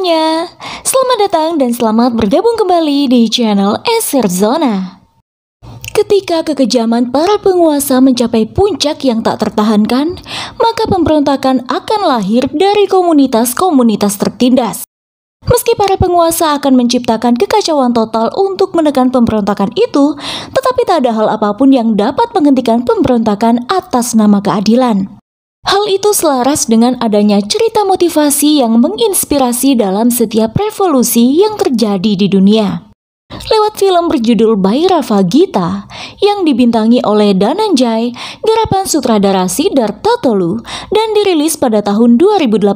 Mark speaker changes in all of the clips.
Speaker 1: semuanya, selamat datang dan selamat bergabung kembali di channel Eser Zona. Ketika kekejaman para penguasa mencapai puncak yang tak tertahankan, maka pemberontakan akan lahir dari komunitas-komunitas tertindas. Meski para penguasa akan menciptakan kekacauan total untuk menekan pemberontakan itu, tetapi tak ada hal apapun yang dapat menghentikan pemberontakan atas nama keadilan. Hal itu selaras dengan adanya cerita motivasi yang menginspirasi dalam setiap revolusi yang terjadi di dunia. Lewat film berjudul Bhairava Gita yang dibintangi oleh Dhananjay, garapan sutradara Siddhartha Tolu, dan dirilis pada tahun 2018,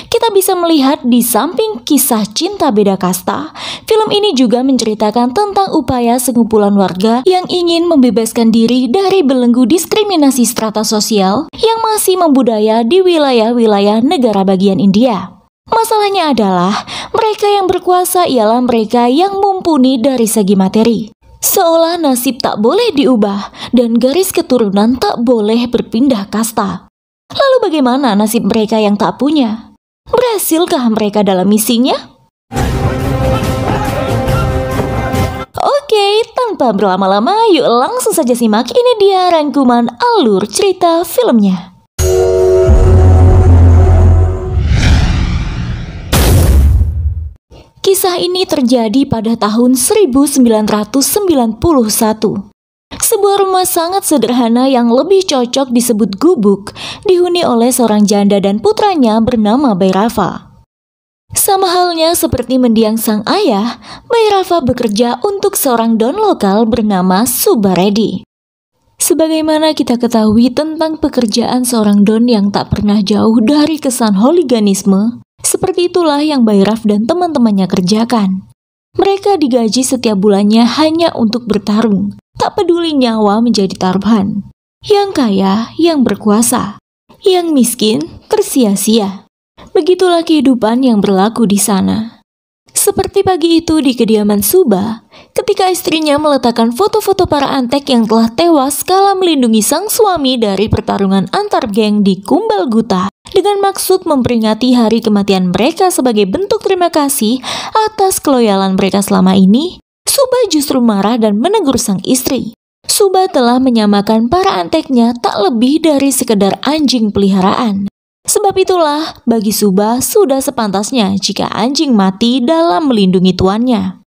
Speaker 1: kita bisa melihat di samping kisah cinta beda kasta, film ini juga menceritakan tentang upaya sekumpulan warga yang ingin membebaskan diri dari belenggu diskriminasi strata sosial yang masih membudaya di wilayah-wilayah negara bagian India. Masalahnya adalah, mereka yang berkuasa ialah mereka yang mumpuni dari segi materi. Seolah nasib tak boleh diubah dan garis keturunan tak boleh berpindah kasta. Lalu bagaimana nasib mereka yang tak punya? Berhasilkah mereka dalam misinya? Oke, tanpa berlama-lama, yuk langsung saja simak. Ini dia rangkuman alur cerita filmnya. Kisah ini terjadi pada tahun 1991. Sebuah rumah sangat sederhana yang lebih cocok disebut gubuk dihuni oleh seorang janda dan putranya bernama Bhairava. Sama halnya seperti mendiang sang ayah, Bhairava bekerja untuk seorang don lokal bernama Subba Reddy. Sebagaimana kita ketahui tentang pekerjaan seorang don yang tak pernah jauh dari kesan hooliganisme, seperti itulah yang Bhairav dan teman-temannya kerjakan. Mereka digaji setiap bulannya hanya untuk bertarung, tak peduli nyawa menjadi taruhan. Yang kaya, yang berkuasa, yang miskin, tersia-sia. Begitulah kehidupan yang berlaku di sana. Seperti pagi itu di kediaman Subba, ketika istrinya meletakkan foto-foto para antek yang telah tewas kala melindungi sang suami dari pertarungan antar geng di Kumbal Guta, dengan maksud memperingati hari kematian mereka sebagai bentuk terima kasih atas keloyalan mereka selama ini, Subba justru marah dan menegur sang istri. Subba telah menyamakan para anteknya tak lebih dari sekedar anjing peliharaan. Sebab itulah, bagi Subba sudah sepantasnya jika anjing mati dalam melindungi tuannya.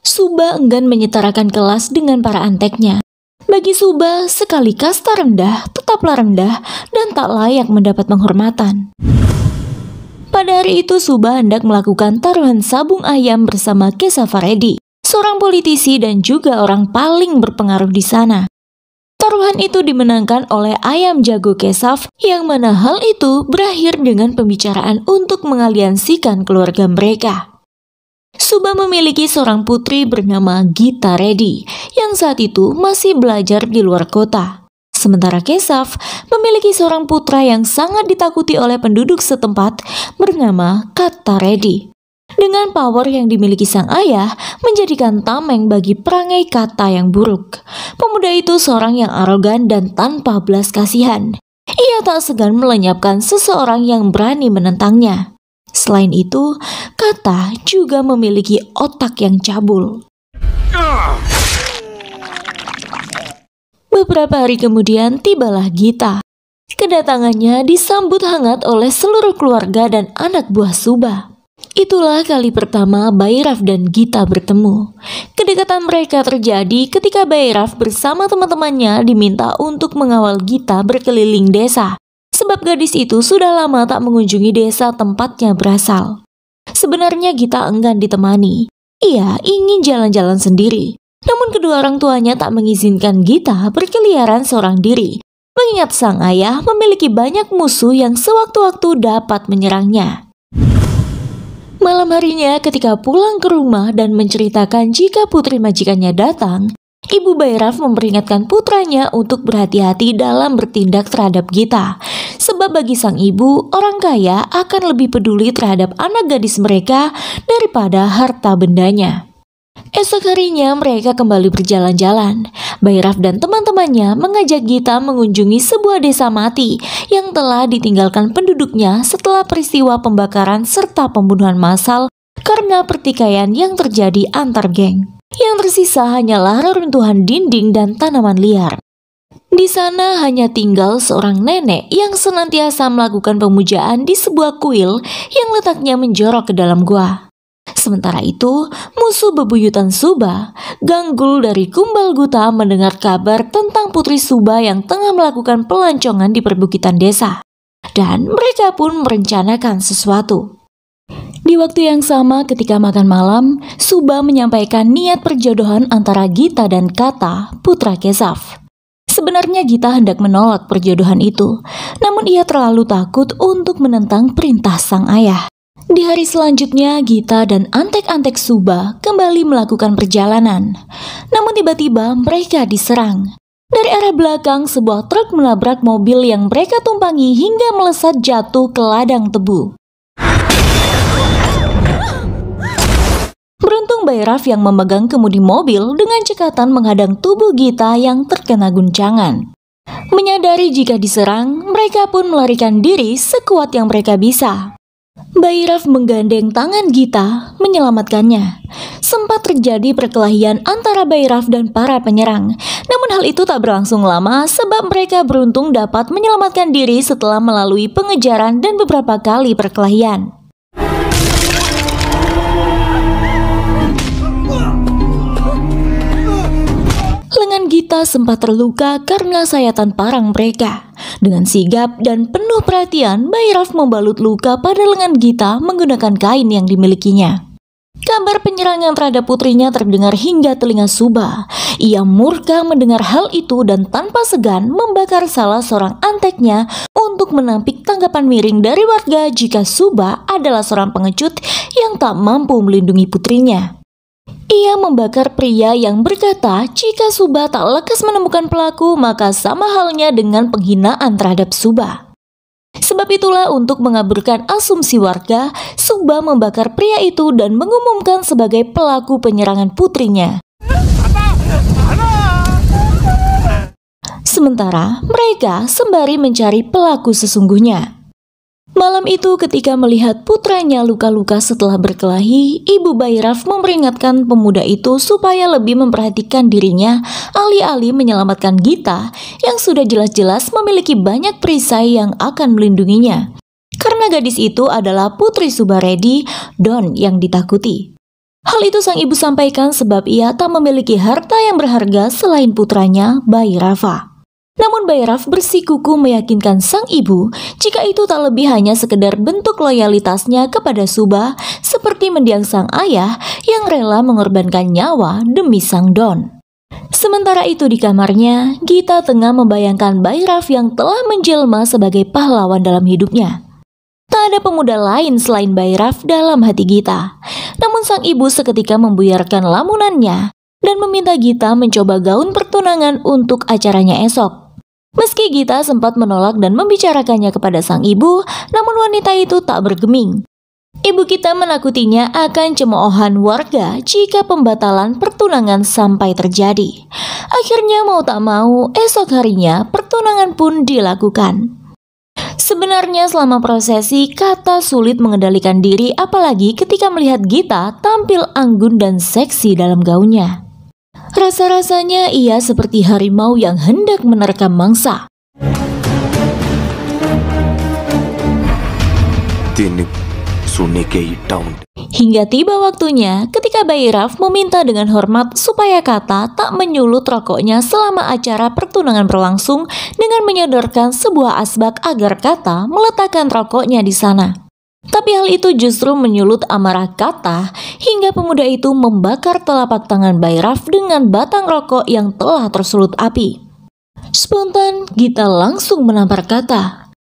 Speaker 1: Subba enggan menyetarakan kelas dengan para anteknya. Bagi Subba, sekali kasta rendah, tetaplah rendah dan tak layak mendapat penghormatan. Pada hari itu Subba hendak melakukan taruhan sabung ayam bersama Kesava Reddy, seorang politisi dan juga orang paling berpengaruh di sana. Taruhan itu dimenangkan oleh ayam jago Kesav, yang mana hal itu berakhir dengan pembicaraan untuk mengaliansikan keluarga mereka. Subba memiliki seorang putri bernama Gita Reddy yang saat itu masih belajar di luar kota. Sementara Kesav memiliki seorang putra yang sangat ditakuti oleh penduduk setempat bernama Kata Reddy. Dengan power yang dimiliki sang ayah menjadikan tameng bagi perangai Kata yang buruk. Pemuda itu seorang yang arogan dan tanpa belas kasihan. Ia tak segan melenyapkan seseorang yang berani menentangnya. Selain itu, Kata juga memiliki otak yang cabul. Beberapa hari kemudian tibalah Gita. Kedatangannya disambut hangat oleh seluruh keluarga dan anak buah Subba. Itulah kali pertama Bhairav dan Gita bertemu. Kedekatan mereka terjadi ketika Bhairav bersama teman-temannya diminta untuk mengawal Gita berkeliling desa. Sebab gadis itu sudah lama tak mengunjungi desa tempatnya berasal. Sebenarnya Gita enggan ditemani. Ia ingin jalan-jalan sendiri. Namun kedua orang tuanya tak mengizinkan Gita berkeliaran seorang diri, mengingat sang ayah memiliki banyak musuh yang sewaktu-waktu dapat menyerangnya. Malam harinya ketika pulang ke rumah dan menceritakan jika putri majikannya datang, Ibu Bhairav memperingatkan putranya untuk berhati-hati dalam bertindak terhadap Gita. Sebab bagi sang ibu, orang kaya akan lebih peduli terhadap anak gadis mereka daripada harta bendanya. Esok harinya mereka kembali berjalan-jalan. Bhairav dan teman-temannya mengajak Gita mengunjungi sebuah desa mati yang telah ditinggalkan penduduknya setelah peristiwa pembakaran serta pembunuhan massal karena pertikaian yang terjadi antar geng. Yang tersisa hanyalah reruntuhan dinding dan tanaman liar. Di sana hanya tinggal seorang nenek yang senantiasa melakukan pemujaan di sebuah kuil yang letaknya menjorok ke dalam gua. Sementara itu, musuh bebuyutan Subba, Ganggul dari Kumbal Guta mendengar kabar tentang Putri Subba yang tengah melakukan pelancongan di perbukitan desa. Dan mereka pun merencanakan sesuatu. Di waktu yang sama ketika makan malam, Subba menyampaikan niat perjodohan antara Gita dan Kata, putra Kesav. Sebenarnya Gita hendak menolak perjodohan itu, namun ia terlalu takut untuk menentang perintah sang ayah. Di hari selanjutnya, Gita dan antek-antek Subba kembali melakukan perjalanan. Namun tiba-tiba mereka diserang. Dari arah belakang, sebuah truk menabrak mobil yang mereka tumpangi hingga melesat jatuh ke ladang tebu. Beruntung Bhairav yang memegang kemudi mobil dengan cekatan menghadang tubuh Gita yang terkena guncangan. Menyadari jika diserang, mereka pun melarikan diri sekuat yang mereka bisa. Bhairav menggandeng tangan Gita menyelamatkannya. Sempat terjadi perkelahian antara Bhairav dan para penyerang. Namun hal itu tak berlangsung lama sebab mereka beruntung dapat menyelamatkan diri setelah melalui pengejaran dan beberapa kali perkelahian. Lengan Gita sempat terluka karena sayatan parang mereka. Dengan sigap dan penuh perhatian, Bhairav membalut luka pada lengan Gita menggunakan kain yang dimilikinya. Kabar penyerangan terhadap putrinya terdengar hingga telinga Subba. Ia murka mendengar hal itu dan tanpa segan membakar salah seorang anteknya untuk menampik tanggapan miring dari warga jika Subba adalah seorang pengecut yang tak mampu melindungi putrinya. Ia membakar pria yang berkata jika Subba tak lekas menemukan pelaku maka sama halnya dengan penghinaan terhadap Subba. Sebab itulah untuk mengaburkan asumsi warga, Subba membakar pria itu dan mengumumkan sebagai pelaku penyerangan putrinya. Sementara mereka sembari mencari pelaku sesungguhnya. Malam itu ketika melihat putranya luka-luka setelah berkelahi, Ibu Bhairav memperingatkan pemuda itu supaya lebih memperhatikan dirinya alih-alih menyelamatkan Gita yang sudah jelas-jelas memiliki banyak perisai yang akan melindunginya. Karena gadis itu adalah putri Subbaredi, Don yang ditakuti. Hal itu sang ibu sampaikan sebab ia tak memiliki harta yang berharga selain putranya Bhairava. Namun Bhairav bersikukuh meyakinkan sang ibu jika itu tak lebih hanya sekedar bentuk loyalitasnya kepada Subba seperti mendiang sang ayah yang rela mengorbankan nyawa demi sang Don. Sementara itu di kamarnya, Gita tengah membayangkan Bhairav yang telah menjelma sebagai pahlawan dalam hidupnya. Tak ada pemuda lain selain Bhairav dalam hati Gita. Namun sang ibu seketika membuyarkan lamunannya dan meminta Gita mencoba gaun pertunangan untuk acaranya esok. Meski Gita sempat menolak dan membicarakannya kepada sang ibu, namun wanita itu tak bergeming. Ibu Gita menakutinya akan cemoohan warga jika pembatalan pertunangan sampai terjadi. Akhirnya mau tak mau, esok harinya pertunangan pun dilakukan. Sebenarnya selama prosesi, Kata sulit mengendalikan diri apalagi ketika melihat Gita tampil anggun dan seksi dalam gaunnya. Rasa-rasanya ia seperti harimau yang hendak menerkam mangsa. Hingga tiba waktunya ketika Bhairav meminta dengan hormat supaya Kata tak menyulut rokoknya selama acara pertunangan berlangsung dengan menyodorkan sebuah asbak agar Kata meletakkan rokoknya di sana. Tapi hal itu justru menyulut amarah Kata hingga pemuda itu membakar telapak tangan Bhairav dengan batang rokok yang telah tersulut api. Spontan Gita langsung menampar Kata.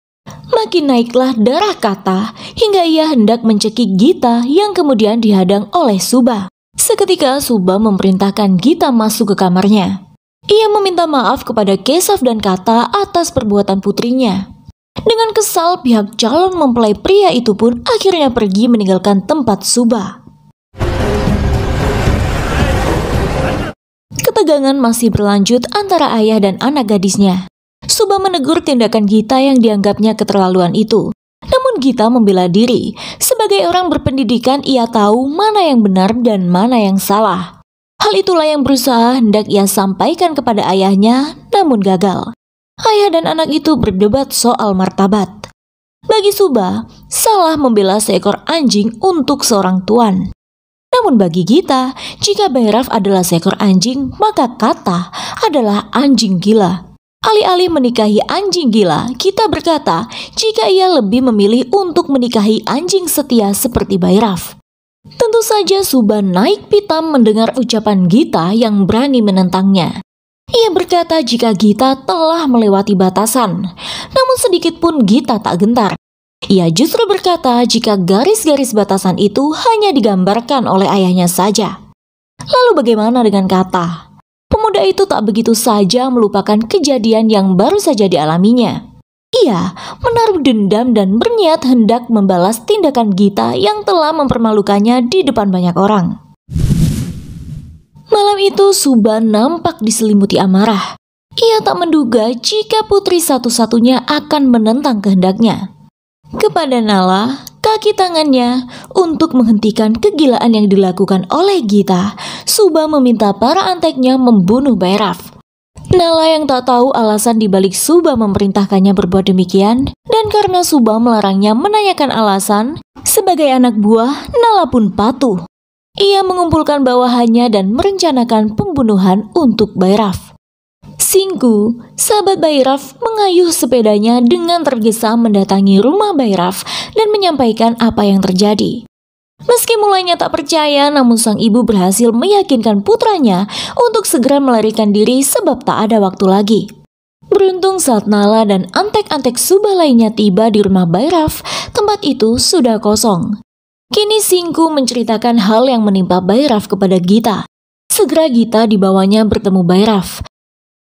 Speaker 1: Makin naiklah darah Kata hingga ia hendak mencekik Gita yang kemudian dihadang oleh Subba. Seketika Subba memerintahkan Gita masuk ke kamarnya. Ia meminta maaf kepada Kesav dan Kata atas perbuatan putrinya. Dengan kesal, pihak calon mempelai pria itu pun akhirnya pergi meninggalkan tempat Subba. Tegangan masih berlanjut antara ayah dan anak gadisnya. Subah menegur tindakan Gita yang dianggapnya keterlaluan itu. Namun Gita membela diri. Sebagai orang berpendidikan, ia tahu mana yang benar dan mana yang salah. Hal itulah yang berusaha hendak ia sampaikan kepada ayahnya, namun gagal. Ayah dan anak itu berdebat soal martabat. Bagi Subah, salah membela seekor anjing untuk seorang tuan. Namun bagi Gita, jika Bhairav adalah seekor anjing, maka Kata adalah anjing gila. Alih-alih menikahi anjing gila, Gita berkata jika ia lebih memilih untuk menikahi anjing setia seperti Bhairav. Tentu saja Subah naik pitam mendengar ucapan Gita yang berani menentangnya. Ia berkata jika Gita telah melewati batasan, namun sedikit pun Gita tak gentar. Ia justru berkata jika garis-garis batasan itu hanya digambarkan oleh ayahnya saja. Lalu bagaimana dengan Kata? Pemuda itu tak begitu saja melupakan kejadian yang baru saja dialaminya. Ia menaruh dendam dan berniat hendak membalas tindakan Gita yang telah mempermalukannya di depan banyak orang. Malam itu Subah nampak diselimuti amarah. Ia tak menduga jika putri satu-satunya akan menentang kehendaknya. Kepada Nala, kaki tangannya, untuk menghentikan kegilaan yang dilakukan oleh Gita, Subah meminta para anteknya membunuh Bhairav. Nala yang tak tahu alasan dibalik Subah memerintahkannya berbuat demikian, dan karena Subah melarangnya menanyakan alasan, sebagai anak buah, Nala pun patuh. Ia mengumpulkan bawahannya dan merencanakan pembunuhan untuk Bhairav. Singku, sahabat Bhairav, mengayuh sepedanya dengan tergesa mendatangi rumah Bhairav dan menyampaikan apa yang terjadi. Meski mulanya tak percaya, namun sang ibu berhasil meyakinkan putranya untuk segera melarikan diri sebab tak ada waktu lagi. Beruntung saat Nala dan antek-antek Subah lainnya tiba di rumah Bhairav, tempat itu sudah kosong. Kini Singku menceritakan hal yang menimpa Bhairav kepada Gita. Segera Gita dibawanya bertemu Bhairav.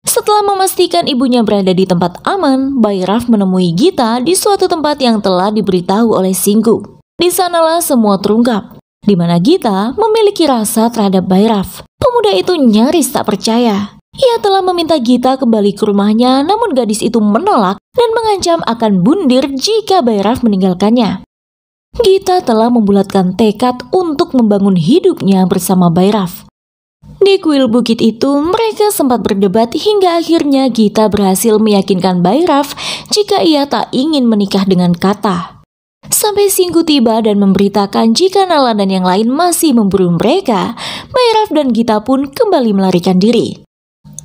Speaker 1: Setelah memastikan ibunya berada di tempat aman, Bhairav menemui Gita di suatu tempat yang telah diberitahu oleh Singku. Di sanalah semua terungkap, di mana Gita memiliki rasa terhadap Bhairav. Pemuda itu nyaris tak percaya. Ia telah meminta Gita kembali ke rumahnya, namun gadis itu menolak dan mengancam akan bundir jika Bhairav meninggalkannya. Gita telah membulatkan tekad untuk membangun hidupnya bersama Bhairav. Di kuil bukit itu, mereka sempat berdebat hingga akhirnya Gita berhasil meyakinkan Bhairav jika ia tak ingin menikah dengan Kata. Sampai Singku tiba dan memberitakan jika Nala dan yang lain masih memburu mereka, Bhairav dan Gita pun kembali melarikan diri.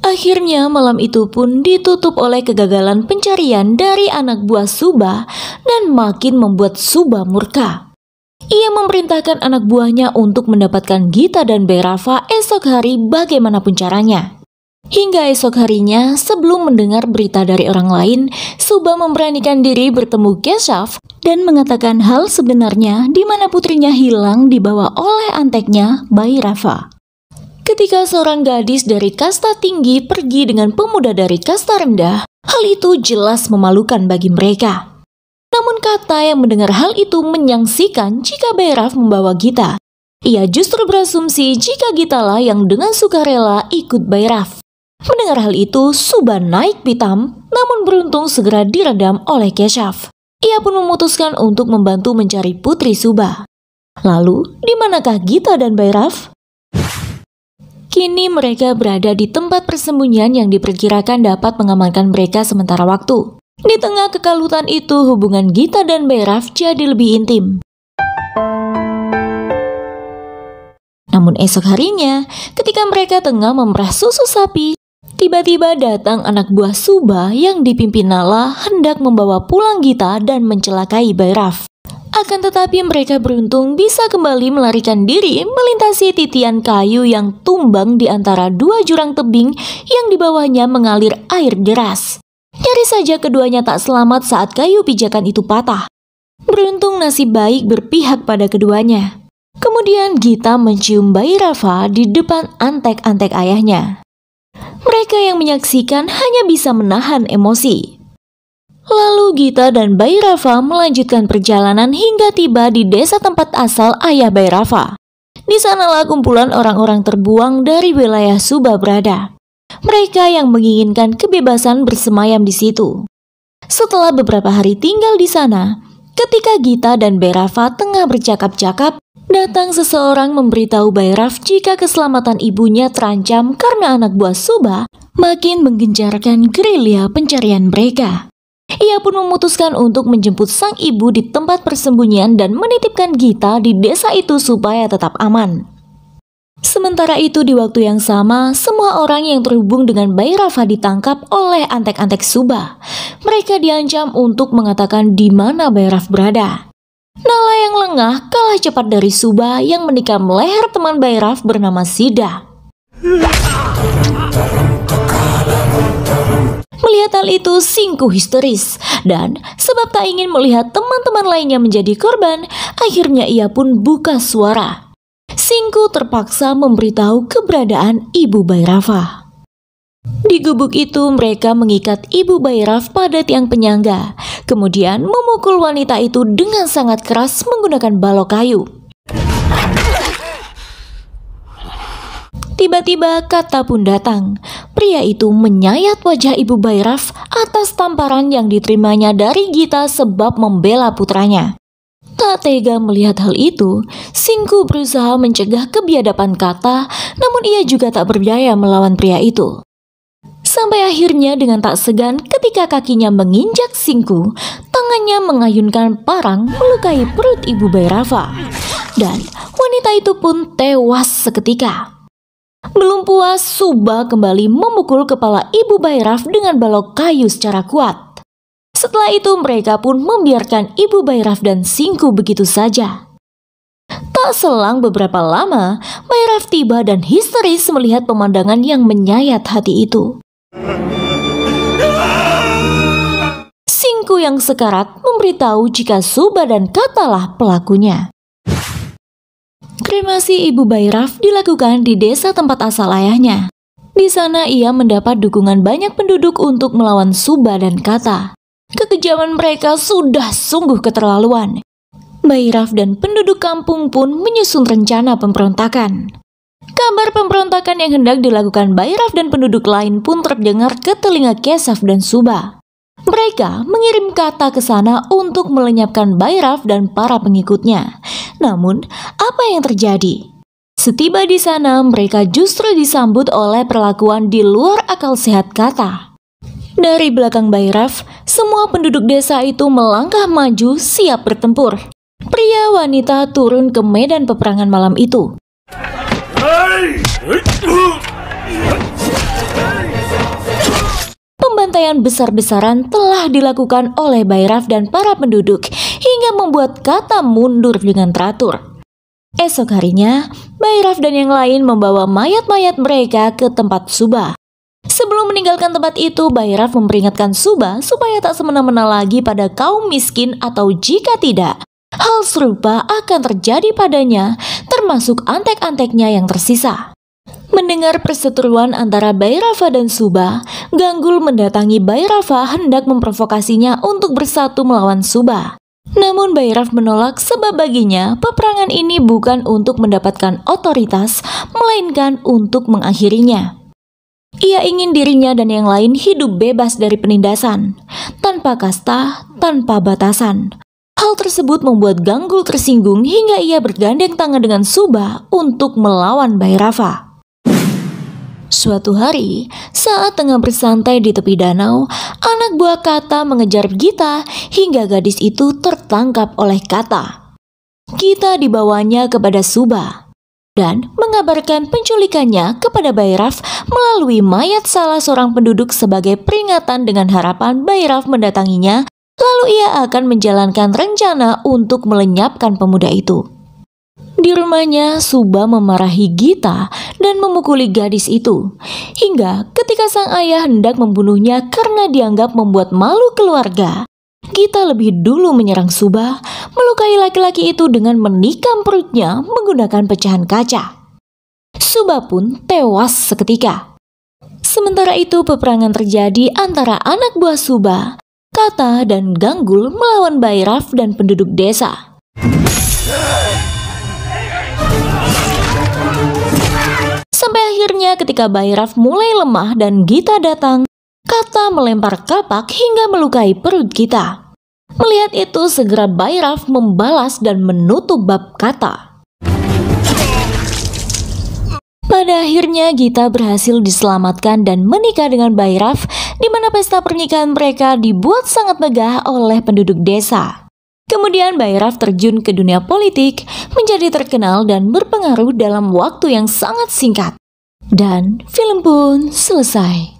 Speaker 1: Akhirnya malam itu pun ditutup oleh kegagalan pencarian dari anak buah Subah dan makin membuat Subah murka. Ia memerintahkan anak buahnya untuk mendapatkan Gita dan Bhairava esok hari bagaimanapun caranya. Hingga esok harinya, sebelum mendengar berita dari orang lain, Subah memberanikan diri bertemu Keshav dan mengatakan hal sebenarnya di mana putrinya hilang dibawa oleh anteknya Bhairava. Ketika seorang gadis dari kasta tinggi pergi dengan pemuda dari kasta rendah, hal itu jelas memalukan bagi mereka. Namun Kata yang mendengar hal itu menyaksikan jika Bhairav membawa Gita. Ia justru berasumsi jika Gita lah yang dengan sukarela ikut Bhairav. Mendengar hal itu, Subah naik pitam, namun beruntung segera diredam oleh Keshav. Ia pun memutuskan untuk membantu mencari putri Subah. Lalu, di manakah Gita dan Bhairav? Kini mereka berada di tempat persembunyian yang diperkirakan dapat mengamankan mereka sementara waktu. Di tengah kekalutan itu, hubungan Gita dan Bhairav jadi lebih intim. Namun esok harinya, ketika mereka tengah memerah susu sapi, tiba-tiba datang anak buah Subah yang dipimpin Nala hendak membawa pulang Gita dan mencelakai Bhairav. Akan tetapi mereka beruntung bisa kembali melarikan diri melintasi titian kayu yang tumbang di antara dua jurang tebing yang di bawahnya mengalir air deras. Nyaris saja keduanya tak selamat saat kayu pijakan itu patah. Beruntung nasib baik berpihak pada keduanya. Kemudian Gita mencium Bhairava di depan antek-antek ayahnya. Mereka yang menyaksikan hanya bisa menahan emosi. Lalu Gita dan Bhairava melanjutkan perjalanan hingga tiba di desa tempat asal ayah Bhairava. Di sanalah kumpulan orang-orang terbuang dari wilayah Subah berada. Mereka yang menginginkan kebebasan bersemayam di situ. Setelah beberapa hari tinggal di sana, ketika Gita dan Bhairava tengah bercakap-cakap, datang seseorang memberitahu Bhairav jika keselamatan ibunya terancam karena anak buah Subah makin menggencarkan gerilya pencarian mereka. Ia pun memutuskan untuk menjemput sang ibu di tempat persembunyian dan menitipkan Gita di desa itu supaya tetap aman. Sementara itu di waktu yang sama, semua orang yang terhubung dengan Bhairava ditangkap oleh antek-antek Subah. Mereka diancam untuk mengatakan di mana Bhairav berada. Nala yang lengah kalah cepat dari Subah yang menikam leher teman Bhairav bernama Sida. Melihat hal itu, Singku histeris dan sebab tak ingin melihat teman-teman lainnya menjadi korban, akhirnya ia pun buka suara. Singku terpaksa memberitahu keberadaan ibu Bhairava. Di gubuk itu mereka mengikat ibu Bhairav pada tiang penyangga, kemudian memukul wanita itu dengan sangat keras menggunakan balok kayu. Tiba-tiba Kata pun datang. Pria itu menyayat wajah ibu Bhairav atas tamparan yang diterimanya dari Gita sebab membela putranya. Tak tega melihat hal itu, Singku berusaha mencegah kebiadaban Kata, namun ia juga tak berdaya melawan pria itu. Sampai akhirnya dengan tak segan ketika kakinya menginjak Singku, tangannya mengayunkan parang melukai perut ibu Bhairava. Dan wanita itu pun tewas seketika. Belum puas, Subah kembali memukul kepala ibu Bhairav dengan balok kayu secara kuat. Setelah itu mereka pun membiarkan ibu Bhairav dan Singku begitu saja. Tak selang beberapa lama, Bhairav tiba dan histeris melihat pemandangan yang menyayat hati itu. Singku yang sekarat memberitahu jika Subah dan Katalah pelakunya. Kremasi ibu Bhairav dilakukan di desa tempat asal ayahnya. Di sana ia mendapat dukungan banyak penduduk untuk melawan Subah dan Kata. Kekejaman mereka sudah sungguh keterlaluan. Bhairav dan penduduk kampung pun menyusun rencana pemberontakan. Kabar pemberontakan yang hendak dilakukan Bhairav dan penduduk lain pun terdengar ke telinga Kesav dan Subah. Mereka mengirim Kata ke sana untuk melenyapkan Bhairav dan para pengikutnya. Namun, apa yang terjadi? Setiba di sana, mereka justru disambut oleh perlakuan di luar akal sehat Kata. Dari belakang Bhairav, semua penduduk desa itu melangkah maju siap bertempur. Pria wanita turun ke medan peperangan malam itu. Pembantaian besar-besaran telah dilakukan oleh Bhairav dan para penduduk hingga membuat Kata mundur dengan teratur. Esok harinya, Bhairav dan yang lain membawa mayat-mayat mereka ke tempat Subah. Sebelum meninggalkan tempat itu, Bhairav memperingatkan Subah supaya tak semena-mena lagi pada kaum miskin atau jika tidak, hal serupa akan terjadi padanya, termasuk antek-anteknya yang tersisa. Mendengar perseteruan antara Bhairava dan Subah, Ganggul mendatangi Bhairava hendak memprovokasinya untuk bersatu melawan Subah. Namun Bhairav menolak sebab baginya peperangan ini bukan untuk mendapatkan otoritas, melainkan untuk mengakhirinya. Ia ingin dirinya dan yang lain hidup bebas dari penindasan, tanpa kasta, tanpa batasan. Hal tersebut membuat Ganggul tersinggung hingga ia bergandeng tangan dengan Subah untuk melawan Bhairava. Suatu hari, saat tengah bersantai di tepi danau, anak buah Kata mengejar Gita hingga gadis itu tertangkap oleh Kata. Gita dibawanya kepada Subah dan mengabarkan penculikannya kepada Bhairav melalui mayat salah seorang penduduk sebagai peringatan dengan harapan Bhairav mendatanginya, lalu ia akan menjalankan rencana untuk melenyapkan pemuda itu. Di rumahnya, Subah memarahi Gita dan memukuli gadis itu. Hingga ketika sang ayah hendak membunuhnya karena dianggap membuat malu keluarga, Gita lebih dulu menyerang Subah, melukai laki-laki itu dengan menikam perutnya menggunakan pecahan kaca. Subah pun tewas seketika. Sementara itu peperangan terjadi antara anak buah Subah, Kata dan Ganggul melawan Bhairav dan penduduk desa. Akhirnya ketika Bhairav mulai lemah dan Gita datang, Kata melempar kapak hingga melukai perut Gita. Melihat itu, segera Bhairav membalas dan menutup bab Kata. Pada akhirnya Gita berhasil diselamatkan dan menikah dengan Bhairav, di mana pesta pernikahan mereka dibuat sangat megah oleh penduduk desa. Kemudian Bhairav terjun ke dunia politik, menjadi terkenal dan berpengaruh dalam waktu yang sangat singkat. Dan film pun selesai.